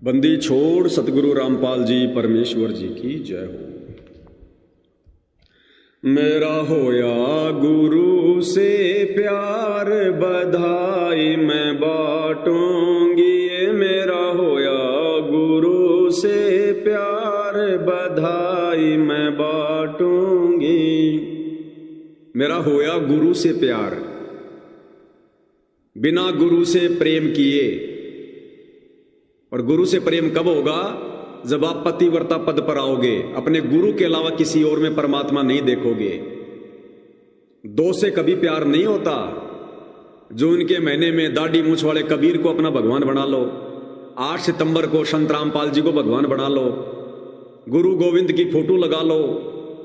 बंदी छोड़ सतगुरु रामपाल जी परमेश्वर जी की जय हो। मेरा होया गुरु से प्यार बधाई मैं बाटूंगी, ये मेरा होया गुरु से प्यार बधाई मैं बाटूंगी। मेरा होया गुरु से प्यार, बिना गुरु से प्रेम किए। और गुरु से प्रेम कब होगा? जब आप पतिव्रता पद पर आओगे, अपने गुरु के अलावा किसी और में परमात्मा नहीं देखोगे। दो से कभी प्यार नहीं होता। जो उनके महीने में दाढ़ी मूछ वाले कबीर को अपना भगवान बना लो, 8 सितंबर को संत रामपाल जी को भगवान बना लो, गुरु गोविंद की फोटो लगा लो,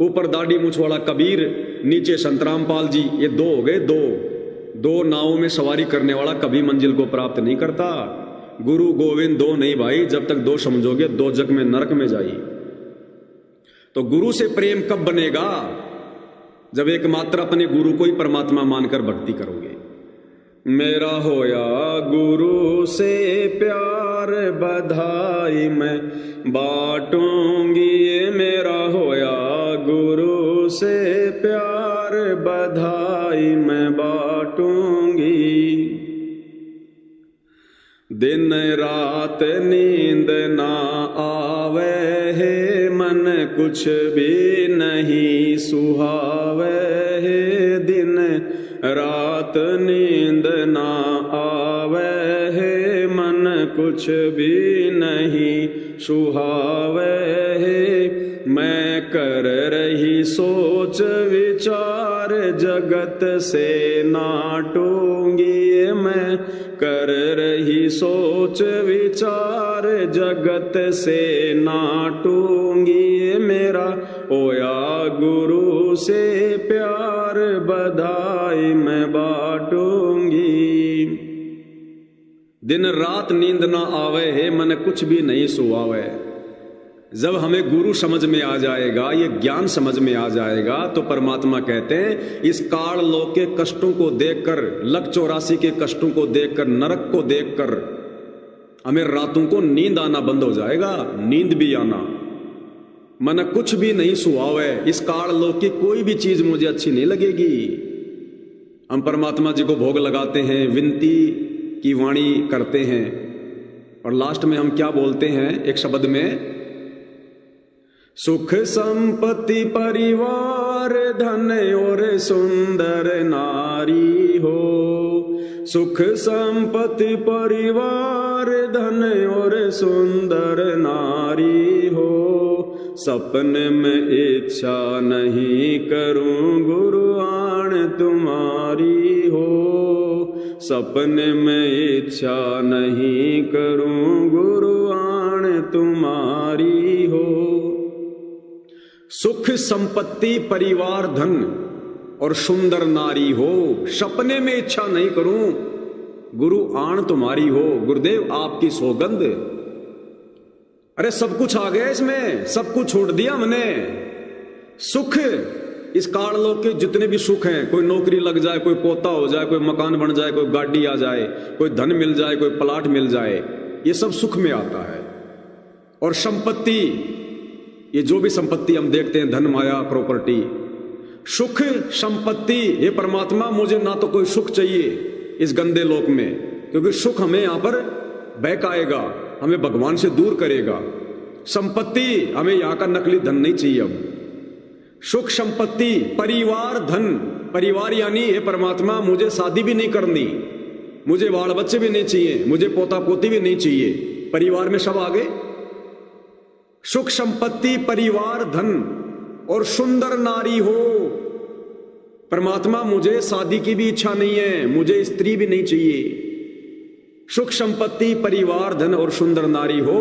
ऊपर दाढ़ी मूछ वाला कबीर, नीचे संत रामपाल जी, ये दो हो गए। दो नावों में सवारी करने वाला कभी मंजिल को प्राप्त नहीं करता। गुरु गोविंद दो नहीं भाई, जब तक दो समझोगे दो जग में नरक में जाइए। तो गुरु से प्रेम कब बनेगा? जब एकमात्र अपने गुरु को ही परमात्मा मानकर भक्ति करोगे। मेरा होया गुरु से प्यार बधाई मैं बाटूंगी, ये मेरा होया गुरु से प्यार बधाई मैं बाटूंगी। दिन रात नींद ना आवे है, मन कुछ भी नहीं सुहावे है। दिन रात नींद ना आवे है, मन कुछ भी नहीं सुहावे है। मैं कर रही सोच विचार जगत से नाटूंगी, मैं कर रही सोच विचार जगत से नाटूंगी। मेरा होया गुरु से प्यार बधाई मैं बाटूंगी। दिन रात नींद ना आवे है, मन कुछ भी नहीं सुहावे। जब हमें गुरु समझ में आ जाएगा, ये ज्ञान समझ में आ जाएगा, तो परमात्मा कहते हैं इस काल लोक के कष्टों को देखकर, लक 84 के कष्टों को देखकर, नरक को देखकर हमें रातों को नींद आना बंद हो जाएगा, नींद भी आना। मन कुछ भी नहीं सुहावे, इस काल लोक की कोई भी चीज मुझे अच्छी नहीं लगेगी। हम परमात्मा जी को भोग लगाते हैं, विनती की वाणी करते हैं, और लास्ट में हम क्या बोलते हैं एक शब्द में? सुख संपत्ति परिवार धन और सुंदर नारी हो। सुख संपत्ति परिवार धन और सुंदर नारी हो। सपने में इच्छा नहीं करूं गुरु आण तुम्हारी हो। सपने में इच्छा नहीं करूं गुरु आण तुम्हारी हो। सुख संपत्ति परिवार धन और सुंदर नारी हो, सपने में इच्छा नहीं करूं गुरु आण तुम्हारी हो। गुरुदेव आपकी सौगंध। अरे सब कुछ आ गया इसमें, सब कुछ छोड़ दिया हमने। सुख, इस काल लोक के जितने भी सुख हैं, कोई नौकरी लग जाए, कोई पोता हो जाए, कोई मकान बन जाए, कोई गाड़ी आ जाए, कोई धन मिल जाए, कोई प्लाट मिल जाए, ये सब सुख में आता है। और संपत्ति, ये जो भी संपत्ति हम देखते हैं, धन माया प्रॉपर्टी, सुख संपत्ति, ये परमात्मा मुझे ना तो कोई सुख चाहिए इस गंदे लोक में, क्योंकि सुख हमें यहां पर बहकाएगा, हमें भगवान से दूर करेगा। संपत्ति, हमें यहां का नकली धन नहीं चाहिए। अब सुख संपत्ति परिवार धन, परिवार यानी हे परमात्मा मुझे शादी भी नहीं करनी, मुझे बाल बच्चे भी नहीं चाहिए, मुझे पोता पोती भी नहीं चाहिए, परिवार में सब आ गए। सुख संपत्ति परिवार धन और सुंदर नारी हो। परमात्मा मुझे शादी की भी इच्छा नहीं है, मुझे स्त्री भी नहीं चाहिए। सुख संपत्ति परिवार धन और सुंदर नारी हो।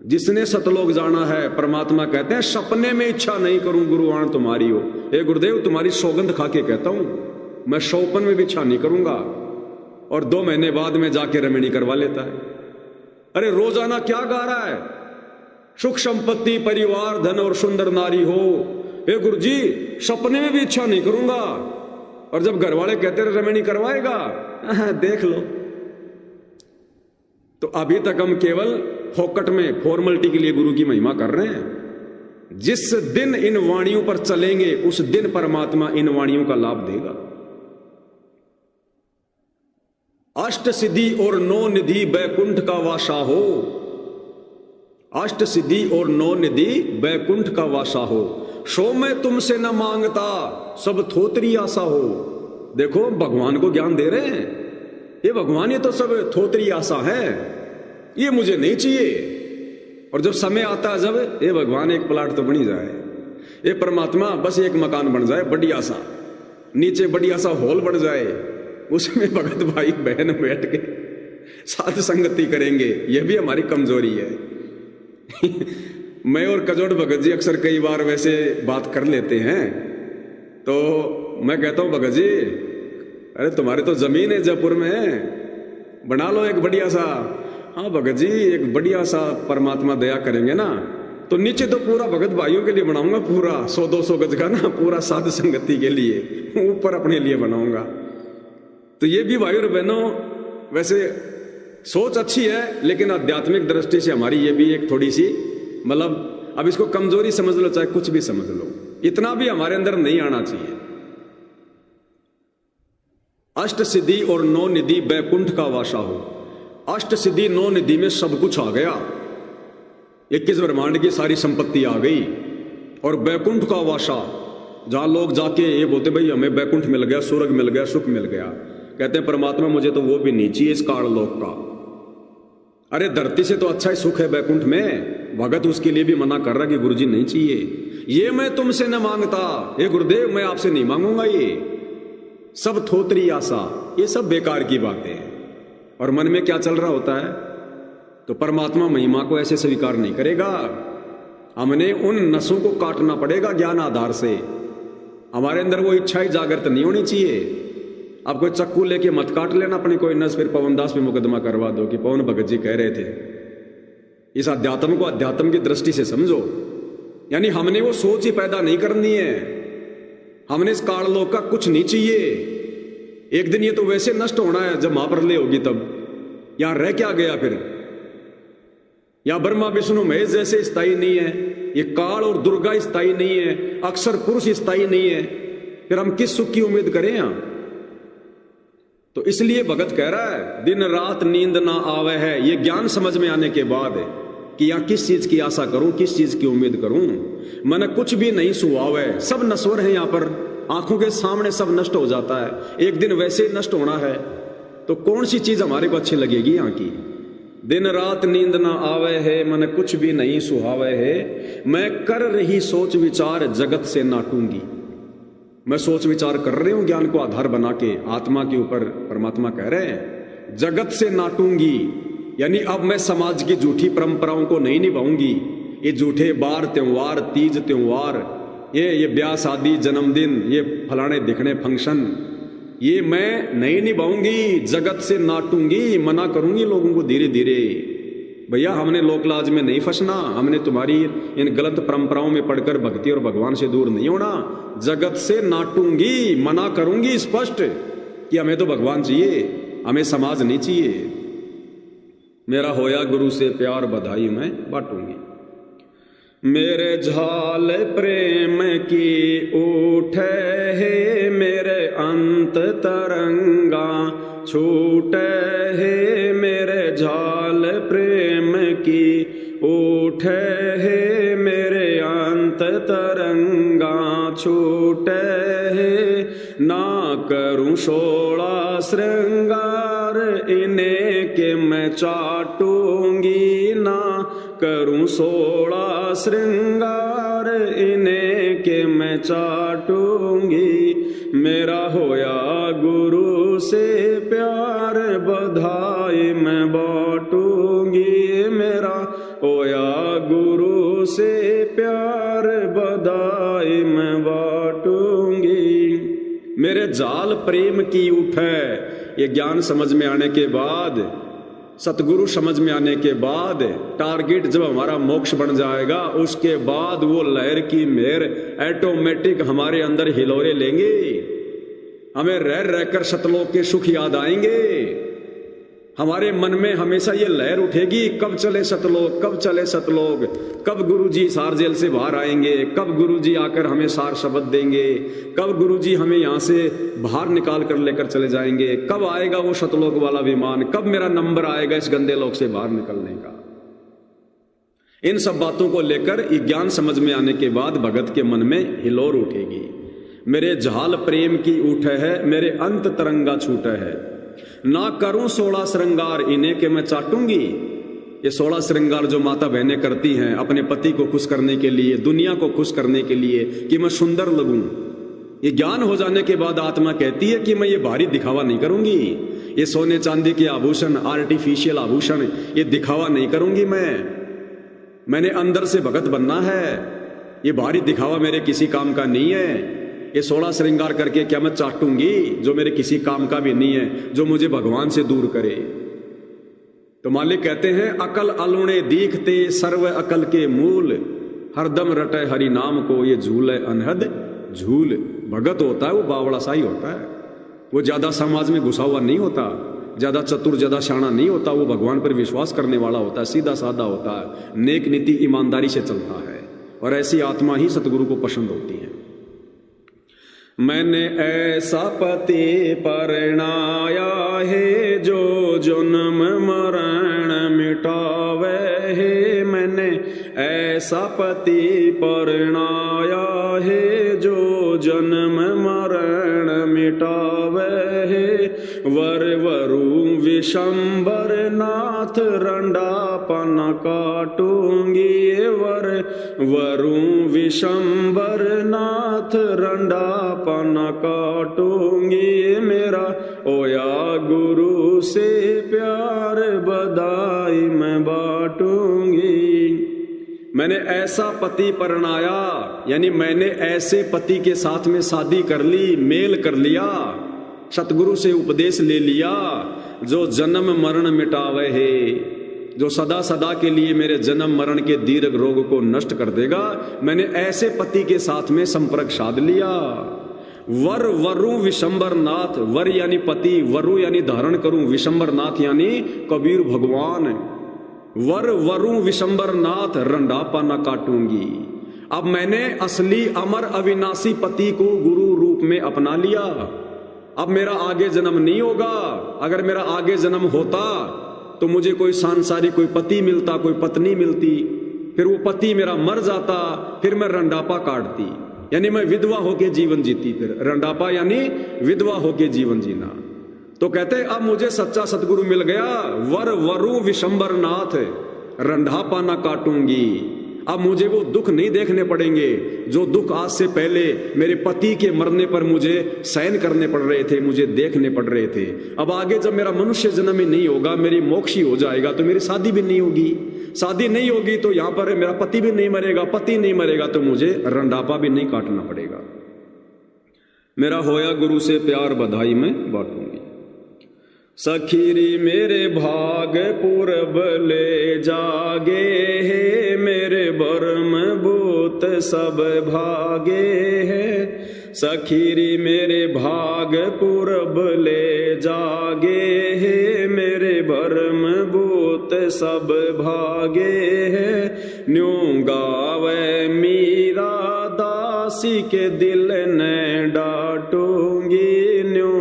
जिसने सतलोक जाना है, परमात्मा कहते हैं सपने में इच्छा नहीं करूं गुरु आण तुम्हारी हो। हे गुरुदेव तुम्हारी सौगंध खा के कहता हूं, मैं सौपन में भी इच्छा नहीं करूंगा। और 2 महीने बाद में जाके रमणी करवा लेता है। अरे रोजाना क्या गा रहा है? सुख संपत्ति परिवार धन और सुंदर नारी हो। हे गुरु जी सपने में भी इच्छा नहीं करूंगा। और जब घर वाले कहते रहे रमणी करवाएगा, देख लो तो अभी तक हम केवल फोकट में फॉर्मेलिटी के लिए गुरु की महिमा कर रहे हैं। जिस दिन इन वाणियों पर चलेंगे उस दिन परमात्मा इन वाणियों का लाभ देगा। अष्ट सिद्धि और नौ निधि बैकुंठ का वासा हो, अष्ट सिद्धि और नौ निधि बैकुंठ का वासा हो, सो मैं तुमसे न मांगता सब थोतरी आशा हो। देखो भगवान को ज्ञान दे रहे हैं, ये भगवान ये तो सब थोतरी आशा है, ये मुझे नहीं चाहिए। और जब समय आता है जब ये भगवान एक प्लाट तो बनी जाए, ये परमात्मा बस एक मकान बन जाए बढ़िया सा, नीचे बढ़िया सा हॉल बन जाए, उसमें भगत भाई बहन बैठ के साथ संगति करेंगे, यह भी हमारी कमजोरी है। मैं और कजोड़ भगत जी अक्सर कई बार वैसे बात कर लेते हैं, तो मैं कहता हूं भगत जी अरे तुम्हारी तो जमीन है जयपुर में, बना लो एक बढ़िया सा। हाँ भगत जी एक बढ़िया सा परमात्मा दया करेंगे ना तो नीचे तो पूरा भगत भाइयों के लिए बनाऊंगा, पूरा 100-200 गज का ना, पूरा साध संगति के लिए, ऊपर अपने लिए बनाऊंगा। तो ये भी भाइयों और बहनों वैसे सोच अच्छी है, लेकिन आध्यात्मिक दृष्टि से हमारी ये भी एक थोड़ी सी मतलब अब इसको कमजोरी समझ लो चाहे कुछ भी समझ लो, इतना भी हमारे अंदर नहीं आना चाहिए। अष्ट सिद्धि और नौ निधि बैकुंठ का वासा हो। अष्ट सिद्धि नौ निधि में सब कुछ आ गया, 21 ब्रह्मांड की सारी संपत्ति आ गई। और बैकुंठ का वासा, जहां लोग जाके ये बोलते भाई हमें बैकुंठ मिल गया, स्वर्ग मिल गया, सुख मिल गया, कहते हैं परमात्मा मुझे तो वो भी नहीं चाहिए इस काल लोक का। अरे धरती से तो अच्छा ही सुख है बैकुंठ में। भगत उसके लिए भी मना कर रहा कि गुरुजी नहीं चाहिए, ये मैं तुमसे न मांगता, हे गुरुदेव मैं आपसे नहीं मांगूंगा, ये सब थोतरी आशा, ये सब बेकार की बातें हैं। और मन में क्या चल रहा होता है, तो परमात्मा महिमा को ऐसे स्वीकार नहीं करेगा। हमने उन नसों को काटना पड़ेगा ज्ञान आधार से। हमारे अंदर वो इच्छा ही जागृत नहीं होनी चाहिए। अब कोई चक्कू लेके मत काट लेना अपनी कोई नस, फिर पवन दास पे मुकदमा करवा दो कि पवन भगत जी कह रहे थे। इस अध्यात्म को अध्यात्म की दृष्टि से समझो, यानी हमने वो सोच ही पैदा नहीं करनी है। हमने इस काल लोक का कुछ नहीं चाहिए। एक दिन ये तो वैसे नष्ट होना है जब महाप्रलय होगी, तब यहां रह क्या गया फिर। या ब्रह्मा विष्णु महेश जैसे स्थायी नहीं है, ये काल और दुर्गा स्थायी नहीं है, अक्षर पुरुष स्थायी नहीं है, फिर हम किस सुख की उम्मीद करें यहां। तो इसलिए भगत कह रहा है दिन रात नींद ना आवे है, ये ज्ञान समझ में आने के बाद कि यहां किस चीज की आशा करूं, किस चीज की उम्मीद करूं। मन कुछ भी नहीं सुहावे, सब नश्वर है, यहां पर आंखों के सामने सब नष्ट हो जाता है, एक दिन वैसे ही नष्ट होना है। तो कौन सी चीज हमारे को अच्छी लगेगी यहां की। दिन रात नींद ना आवे है, मन कुछ भी नहीं सुहावे है, मैं कर रही सोच विचार जगत से नाटूंगी। मैं सोच विचार कर रही हूं ज्ञान को आधार बना के आत्मा के ऊपर। परमात्मा कह रहे हैं जगत से नाटूंगी, यानी अब मैं समाज की झूठी परंपराओं को नहीं निभाऊंगी। ये झूठे बार त्योहार, तीज त्योहार, ये ब्याह शादी जन्मदिन, ये फलाने दिखने फंक्शन, ये मैं नहीं निभाऊंगी, जगत से नाटूंगी, मना करूंगी लोगों को धीरे धीरे। भैया हमने लोकलाज में नहीं फंसना, हमने तुम्हारी इन गलत परंपराओं में पढ़कर भक्ति और भगवान से दूर नहीं होना। जगत से नाटूंगी, मना करूंगी स्पष्ट कि हमें तो भगवान चाहिए, हमें समाज नहीं चाहिए। मेरा होया गुरु से प्यार बधाई मैं बांटूंगी। मेरे झाल प्रेम की उठे है, मेरे अंत तरंगा छूटे है, मेरे झाल प्रेम की उठे है, मेरे अंत तरंगा छूटे है। ना करूं 16 श्रृंगार इन्हें के मैं चाटूंगी, ना करूं 16 श्रृंगार इन्हें के मैं चाटूंगी। मेरा होया गुरु से प्यार बधाई मैं बांटूंगी, मेरा होया गुरु से प्यार बधाई मैं बांटूंगी। मेरे जाल प्रेम की उठे, ये ज्ञान समझ में आने के बाद, सतगुरु समझ में आने के बाद, टारगेट जब हमारा मोक्ष बन जाएगा, उसके बाद वो लहर की मेहर ऑटोमेटिक हमारे अंदर हिलोरे लेंगे। हमें रह रहकर सतलोक के सुख याद आएंगे। हमारे मन में हमेशा ये लहर उठेगी, कब चले सतलोक, कब चले सतलोक, कब गुरुजी सार जेल से बाहर आएंगे, कब गुरुजी आकर हमें सार शब्द देंगे, कब गुरुजी हमें यहाँ से बाहर निकाल कर लेकर चले जाएंगे, कब आएगा वो सतलोक वाला विमान, कब मेरा नंबर आएगा इस गंदे लोक से बाहर निकलने का। इन सब बातों को लेकर ज्ञान समझ में आने के बाद भगत के मन में हिलोर उठेगी। मेरे झाल प्रेम की उठे है, मेरे अंत तरंगा छूटे है, ना करूं 16 श्रृंगार इन्हें के मैं चाटूंगी। ये 16 श्रृंगार जो माता बहनें करती हैं अपने पति को खुश करने के लिए, दुनिया को खुश करने के लिए कि मैं सुंदर लगूं, ये ज्ञान हो जाने के बाद आत्मा कहती है कि मैं ये भारी दिखावा नहीं करूंगी, ये सोने चांदी के आभूषण, आर्टिफिशियल आभूषण, ये दिखावा नहीं करूंगी। मैंने अंदर से भगत बनना है, ये भारी दिखावा मेरे किसी काम का नहीं है। ये 16 श्रृंगार करके क्या मैं चाटूंगी जो मेरे किसी काम का भी नहीं है, जो मुझे भगवान से दूर करे। तो मालिक कहते हैं अकल अलुणे दीखते सर्व अकल के मूल, हरदम रटे हरि नाम को ये झूल है अनहद झूल। भगत होता है वो बावड़ा सा ही होता है, वो ज्यादा समाज में घुसा हुआ नहीं होता, ज्यादा चतुर ज्यादा शाना नहीं होता, वो भगवान पर विश्वास करने वाला होता है, सीधा साधा होता है, नेक नीति ईमानदारी से चलता है, और ऐसी आत्मा ही सतगुरु को पसंद होती है। मैंने ऐसा पति परणाया है जो जन्म मरण मिटावे है, मैंने ऐसा पति परणाया है जो जन्म मरण मिटावे है। वर वरु विशंबर नाथ रंडापन काटूंगी, वर वरु विशंबर नाथ रंडापन काटूंगी। मेरा ओया गुरु से प्यार बधाई मैं बांटूंगी। मैंने ऐसा पति परणाया, यानी मैंने ऐसे पति के साथ में शादी कर ली, मेल कर लिया, सतगुरु से उपदेश ले लिया जो जन्म मरण मिटावे है, जो सदा सदा के लिए मेरे जन्म मरण के दीर्घ रोग को नष्ट कर देगा। मैंने ऐसे पति के साथ में संपर्क साध लिया। वर वरु विशंबर नाथ, वर यानी पति, वरु यानी धारण करूं, विशंबर नाथ यानी कबीर भगवान। वर वरु विशंबर नाथ रंडापा न काटूंगी। अब मैंने असली अमर अविनाशी पति को गुरु रूप में अपना लिया। अब मेरा आगे जन्म नहीं होगा। अगर मेरा आगे जन्म होता तो मुझे कोई सांसारिक कोई पति मिलता, कोई पत्नी मिलती, फिर वो पति मेरा मर जाता, फिर मैं रंडापा काटती, यानी मैं विधवा होके जीवन जीती। फिर रंडापा यानी विधवा होके जीवन जीना। तो कहते अब मुझे सच्चा सतगुरु मिल गया। वर वरु विशंबर नाथ रंडापा ना काटूंगी। अब मुझे वो दुख नहीं देखने पड़ेंगे जो दुख आज से पहले मेरे पति के मरने पर मुझे सहन करने पड़ रहे थे, मुझे देखने पड़ रहे थे। अब आगे जब मेरा मनुष्य जन्म ही नहीं होगा, मेरी मोक्ष ही हो जाएगा, तो मेरी शादी भी नहीं होगी। शादी नहीं होगी तो यहां पर मेरा पति भी नहीं मरेगा, पति नहीं मरेगा तो मुझे रंडापा भी नहीं काटना पड़ेगा। मेरा होया गुरु से प्यार बधाई में बांटूंगी। सखीरी मेरे भाग पूरब ले जागे है, मेरे बर्म भूत सब भागे है। सखीरी मेरे भाग पूरब ले जागे है, मेरे भरम भूत सब भागे है। न्यू गावे मीरा दासी के दिल ने डांटूंगी, न्यू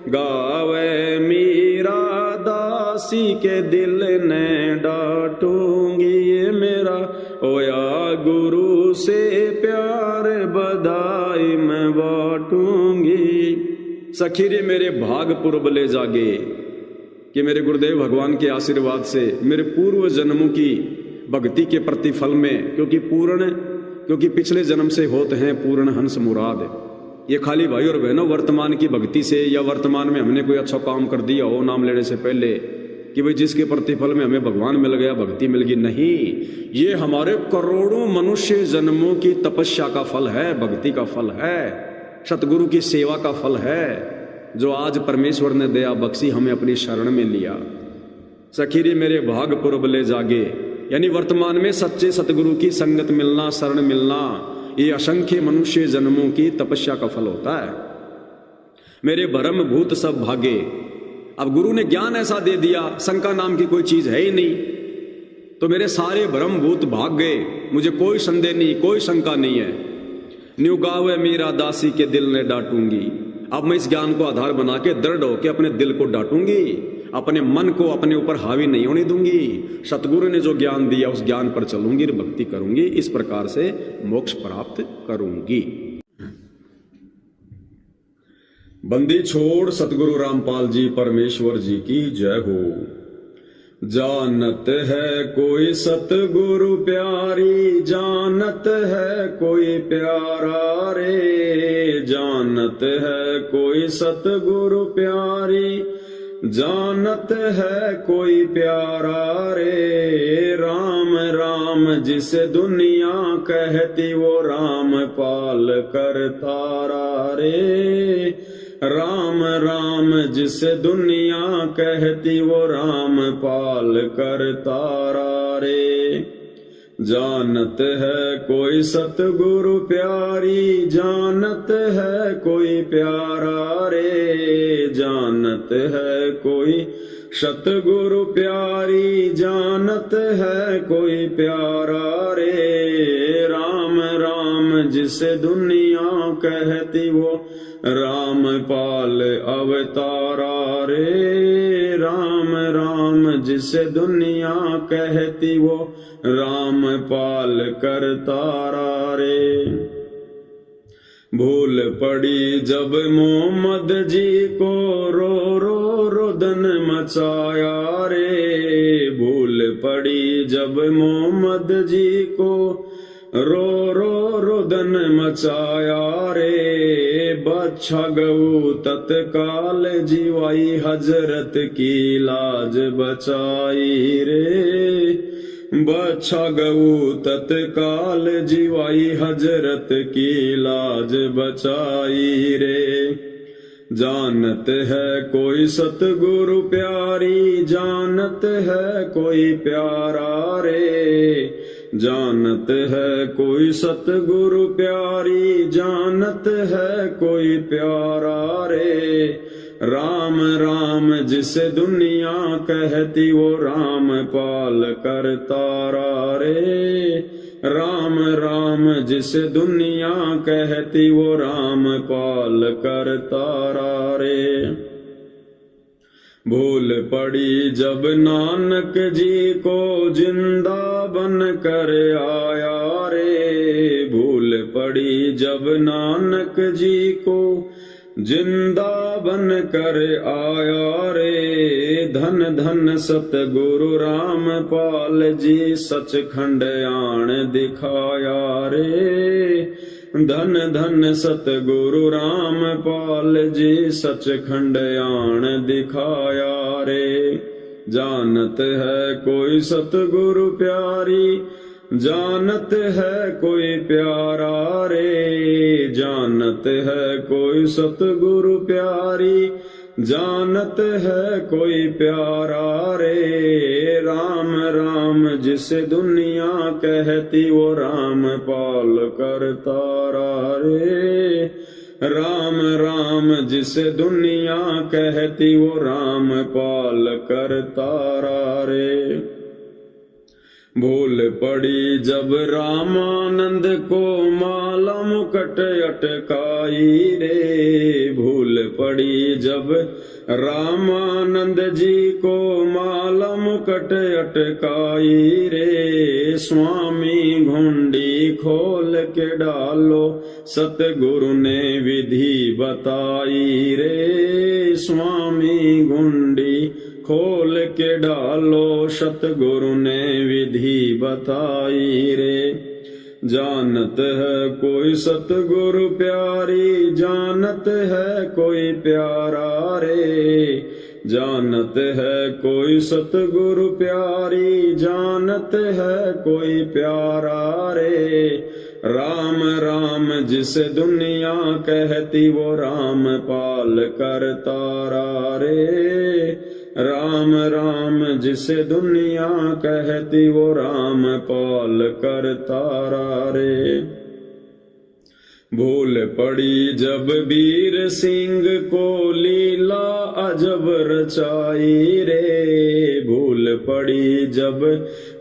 गावे मीरा दासी के दिल ने डांटूंगी। ये मेरा ओया गुरु से प्यार बधाई मैं बांटूंगी। सखीरे मेरे भाग पूर्व ले जागे कि मेरे गुरुदेव भगवान के आशीर्वाद से मेरे पूर्व जन्मों की भक्ति के प्रतिफल में, क्योंकि पिछले जन्म से होते हैं पूर्ण हंस मुराद। ये खाली भाई और बहनों वर्तमान की भक्ति से या वर्तमान में हमने कोई अच्छा काम कर दिया हो नाम लेने से पहले कि भाई जिसके प्रतिफल में हमें भगवान मिल गया, भक्ति मिल गई, नहीं। ये हमारे करोड़ों मनुष्य जन्मों की तपस्या का फल है, भक्ति का फल है, सतगुरु की सेवा का फल है, जो आज परमेश्वर ने दया बख्शी हमें अपनी शरण में लिया। सखीरे मेरे भाग पूर्व ले जागे, यानी वर्तमान में सच्चे सतगुरु की संगत मिलना, शरण मिलना, ये असंख्य मनुष्य जन्मों की तपस्या का फल होता है। मेरे भरम भूत सब भागे। अब गुरु ने ज्ञान ऐसा दे दिया, शंका नाम की कोई चीज है ही नहीं, तो मेरे सारे भ्रम भूत भाग गए, मुझे कोई संदेह नहीं, कोई शंका नहीं है। न्यू गावे मीरा दासी के दिल ने डांटूंगी। अब मैं इस ज्ञान को आधार बना के दृढ़ होकर अपने दिल को डांटूंगी, अपने मन को अपने ऊपर हावी नहीं होने दूंगी। सतगुरु ने जो ज्ञान दिया उस ज्ञान पर चलूंगी, भक्ति करूंगी, इस प्रकार से मोक्ष प्राप्त करूंगी। बंदी छोड़ सतगुरु रामपाल जी परमेश्वर जी की जय हो। जानत है कोई सतगुरु प्यारी, जानत है कोई प्यारा रे, जानत है कोई सतगुरु प्यारी, जानत है कोई प्यारा रे। राम राम जिसे दुनिया कहती वो राम पाल कर तारा रे। राम राम जिसे दुनिया कहती वो राम पाल कर तारा रे। जानत है कोई सतगुरु प्यारी, जानत है कोई प्यारा रे, जानत है कोई सतगुरु प्यारी, जानत है कोई प्यारा रे। राम राम जिसे दुनिया कहती वो राम पाल अवतारा रे। राम राम जिसे दुनिया कहती वो राम पाल करतारा रे। भूल पड़ी जब मोहम्मद जी को रो रो रोदन मचाया रे। भूल पड़ी जब मोहम्मद जी को रो रो रोदन मचाया रे। बच्चा गऊ तत्काल जीवाई हजरत की लाज बचाई रे। बच्चा गऊ तत्काल जीवाई हजरत की लाज बचाई रे। जानत है कोई सतगुरु प्यारी, जानत है कोई प्यारा रे। जानत है कोई सतगुरु प्यारी, जानत है कोई प्यारा रे। राम राम जिसे दुनिया कहती वो राम पाल करतारा रे। राम राम जिसे दुनिया कहती वो राम पाल करतारा रे। भूल पड़ी जब नानक जी को जिंदा बन कर आया रे। भूल पड़ी जब नानक जी को जिंदा बन कर आया रे। धन धन सतगुरु राम पाल जी सचखंड आण दिखाया रे। धन धन सतगुरु राम पाल जी सचखंड आण दिखाया रे। जानत है कोई सतगुरु प्यारी, जानत है कोई प्यारा रे। जानत है कोई सतगुरु प्यारी, जानत है कोई प्यारा रे। राम राम जिसे दुनिया कहती वो राम पाल करतारा रे। राम राम जिसे दुनिया कहती वो राम पाल करतारा रे। भूल पड़ी जब रामानंद को माला मुकुट अटकाई रे। भूल पड़ी जब रामानंद जी को माला मुकुट अटकाई रे। स्वामी घुंडी खोल के डालो सतगुरु ने विधि बताई रे। स्वामी घुंडी खोल के डालो सतगुरु ने विधि बताई रे। जानत है कोई सतगुरु प्यारी, जानत है कोई प्यारा रे। जानत है कोई सतगुरु प्यारी, जानत है कोई प्यारा रे। राम राम जिसे दुनिया कहती वो राम पाल करतारा रे। राम राम जिसे दुनिया कहती वो राम पाल करतारा रे। भूल पड़ी जब वीर सिंह को लीला अजब रचाई रे। भूल पड़ी जब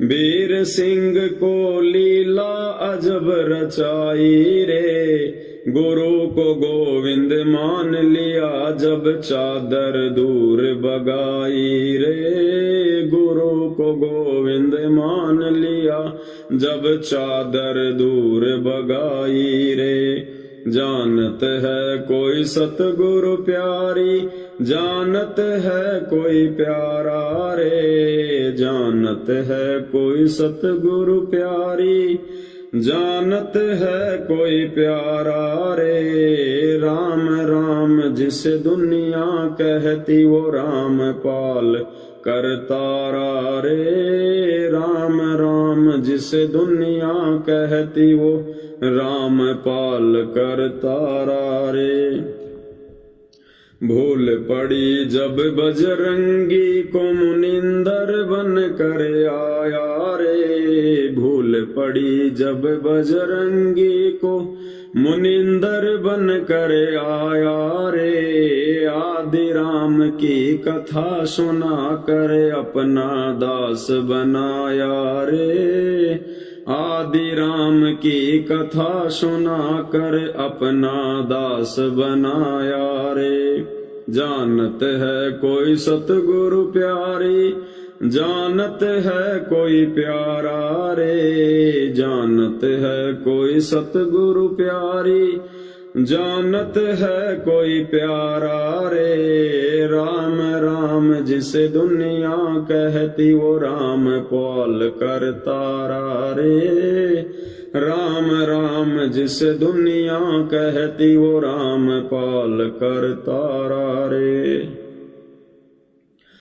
वीर सिंह को लीला अजब रचाई रे। गुरु को गोविंद मान लिया जब चादर दूर बगाई रे। गुरु को गोविंद मान लिया जब चादर दूर बगाई रे। जानत है कोई सतगुरु प्यारी, जानत है कोई प्यारा रे। जानत है कोई सतगुरु प्यारी, जानत है कोई प्यारा रे। राम राम जिसे दुनिया कहती वो राम पाल करतारा रे। राम राम जिसे दुनिया कहती वो राम पाल करतारा रे। भूल पड़ी जब बजरंगी को मुनिंदर बन कर आया रे। भूल पड़ी जब बजरंगी को मुनिंदर बन कर आया रे। आदि राम की कथा सुना कर अपना दास बनाया रे। आदि राम की कथा सुना कर अपना दास बनाया रे। जानत है कोई सतगुरु प्यारी, जानत है कोई प्यारा रे। जानत है कोई सतगुरु प्यारी, जानत है कोई प्यारा रे। राम राम जिसे दुनिया कहती वो राम पाल करतारा रे। राम राम जिसे दुनिया कहती वो राम पाल करतारा रे।